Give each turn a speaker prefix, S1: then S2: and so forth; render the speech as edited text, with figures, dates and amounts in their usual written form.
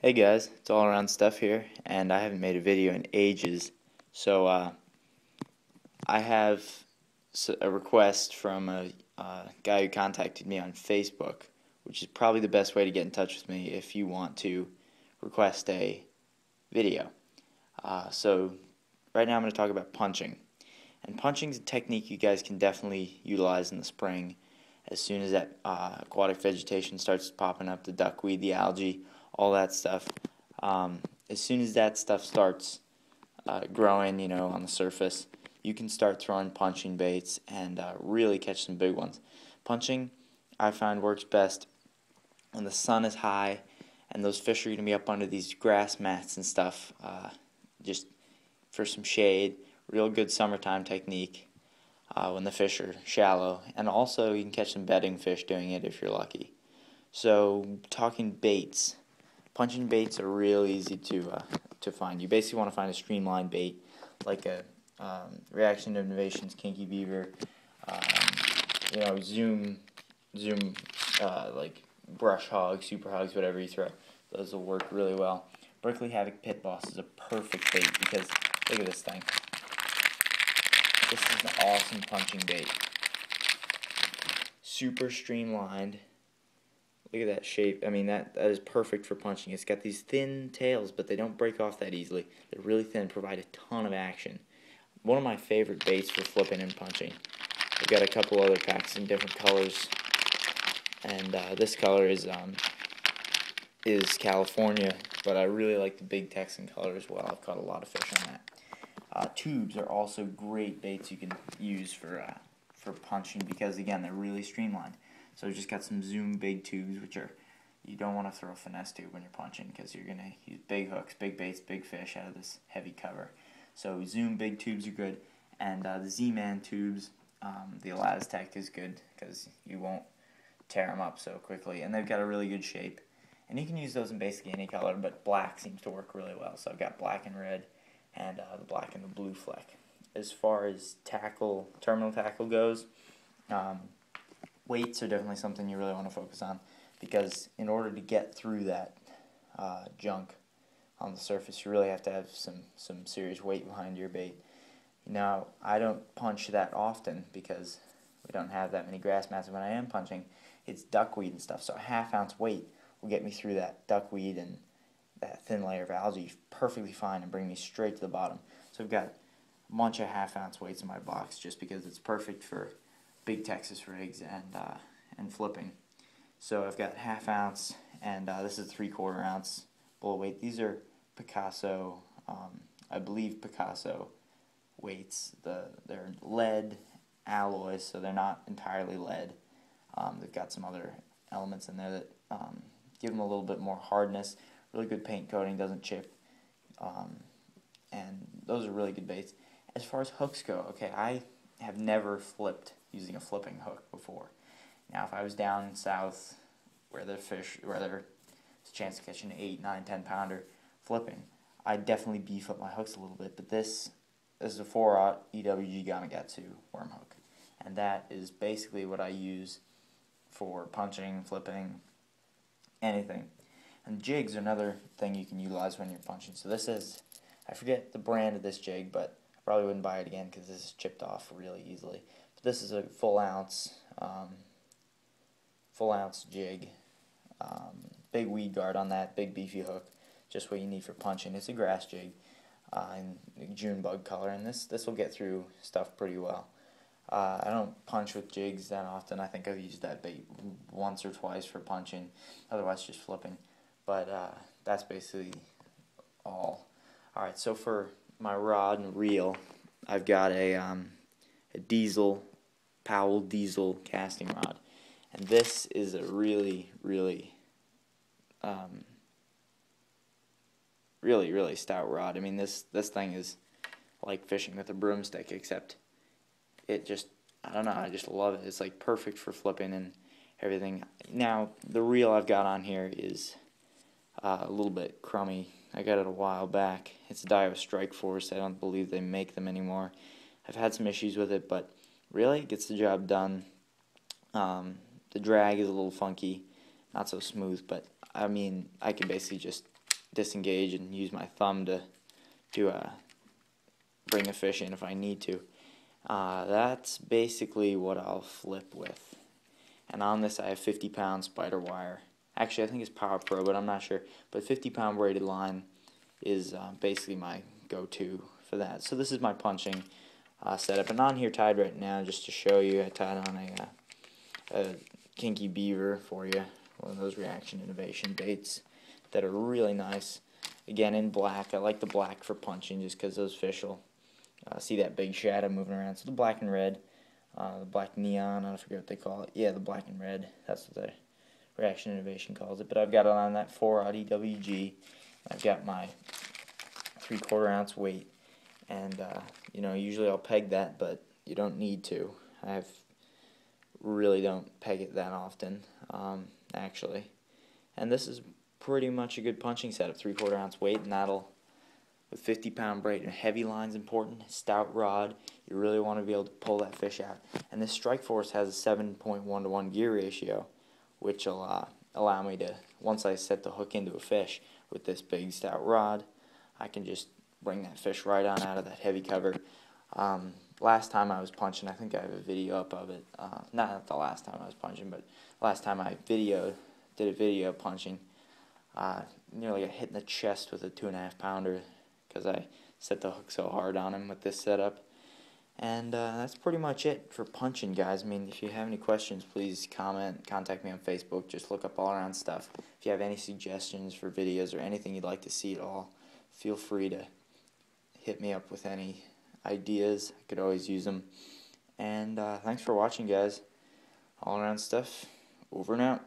S1: Hey guys, it's all around stuff here, and I haven't made a video in ages, so I have a request from a guy who contacted me on Facebook, which is probably the best way to get in touch with me if you want to request a video. So right now I'm going to talk about punching, and punching is a technique you guys can definitely utilize in the spring as soon as that aquatic vegetation starts popping up, the duckweed, the algae, all that stuff. As soon as that stuff starts growing, on the surface, you can start throwing punching baits and really catch some big ones. Punching, I find, works best when the sun is high and those fish are going to be up under these grass mats and stuff, just for some shade. Real good summertime technique when the fish are shallow, and also you can catch some bedding fish doing it if you're lucky. So, talking baits. Punching baits are real easy to find. You basically want to find a streamlined bait, like a Reaction to Innovations Kinky Beaver, Zoom, like brush hogs, super hogs, whatever you throw. Those will work really well. Berkeley Havoc Pit Boss is a perfect bait because look at this thing. This is an awesome punching bait. Super streamlined. Look at that shape. I mean, that is perfect for punching. It's got these thin tails, but they don't break off that easily. They're really thin, provide a ton of action. One of my favorite baits for flipping and punching. I've got a couple other packs in different colors, and this color is California, but I really like the big Texan color as well. I've caught a lot of fish on that. Tubes are also great baits you can use for punching because, again, they're really streamlined. So we just got some Zoom big tubes, which are, you don't want to throw a finesse tube when you're punching because you're going to use big hooks, big baits, big fish out of this heavy cover. So Zoom big tubes are good, and the Z-Man tubes, the Elastec is good because you won't tear them up so quickly, and they've got a really good shape. And you can use those in basically any color, but black seems to work really well. So I've got black and red, and the black and the blue fleck. As far as tackle, terminal tackle goes, weights are definitely something you really want to focus on because in order to get through that junk on the surface, you really have to have some serious weight behind your bait. Now, I don't punch that often because we don't have that many grass mats. When I am punching, it's duckweed and stuff, so a half-ounce weight will get me through that duckweed and that thin layer of algae perfectly fine and bring me straight to the bottom. So I've got a bunch of half-ounce weights in my box just because it's perfect for big Texas rigs and flipping. So I've got half-ounce, and this is 3/4 ounce bull weight. These are Picasso, I believe Picasso weights. They're lead alloys, so they're not entirely lead. They've got some other elements in there that give them a little bit more hardness. Really good paint coating, doesn't chip, and those are really good baits. As far as hooks go, okay, I have never flipped using a flipping hook before. Now, if I was down south where there's a chance to catch an 8, 9, 10 pounder flipping, I'd definitely beef up my hooks a little bit, but this is a 4/0 EWG Gamakatsu worm hook, and that is basically what I use for punching, flipping, anything. And jigs are another thing you can utilize when you're punching. So this is, I forget the brand of this jig, but I probably wouldn't buy it again because this is chipped off really easily. But this is a full ounce jig. Big weed guard on that, big beefy hook, just what you need for punching. It's a grass jig in June bug color, and this will get through stuff pretty well. I don't punch with jigs that often. I think I've used that bait once or twice for punching, otherwise just flipping. But that's basically all. Alright, so for my rod and reel, I've got a Powell diesel casting rod. And this is a really stout rod. I mean, this thing is like fishing with a broomstick, except it just, I don't know, I just love it. It's like perfect for flipping and everything. Now, the reel I've got on here is a little bit crummy. I got it a while back. It's a Dio Strike Force. I don't believe they make them anymore. I've had some issues with it, but really it gets the job done. The drag is a little funky, not so smooth, but I mean, I can basically just disengage and use my thumb to bring a fish in if I need to. That's basically what I'll flip with. And on this I have 50-pound spider wire. Actually, I think it's Power Pro, but I'm not sure. But 50-pound braided line is basically my go-to for that. So this is my punching setup. And on here tied right now, just to show you, I tied on a kinky beaver for you. One of those Reaction Innovation baits that are really nice. Again, in black. I like the black for punching just because those fish will see that big shadow moving around. So the black and red, the black neon, I forget what they call it. Yeah, the black and red. That's what the Reaction Innovation calls it. But I've got it on that 4-aught EWG. I've got my 3/4 ounce weight. And, you know, usually I'll peg that, but you don't need to. I really don't peg it that often, actually. And this is pretty much a good punching setup, 3/4 ounce weight, and that'll, with 50-pound braid, and heavy line's important, stout rod, you really want to be able to pull that fish out. And this Strike Force has a 7.1 to 1 gear ratio, which will allow me to, once I set the hook into a fish with this big stout rod, I can just bring that fish right on out of that heavy cover. Last time I was punching, I think I have a video up of it. Not the last time I was punching, but last time I did a video punching. Nearly got hit in the chest with a 2.5 pounder because I set the hook so hard on him with this setup. And that's pretty much it for punching, guys. I mean, if you have any questions, please comment, contact me on Facebook. Just look up All Around Stuff. If you have any suggestions for videos or anything you'd like to see at all, feel free to hit me up with any ideas. I could always use them. And thanks for watching, guys. All Around Stuff, over and out.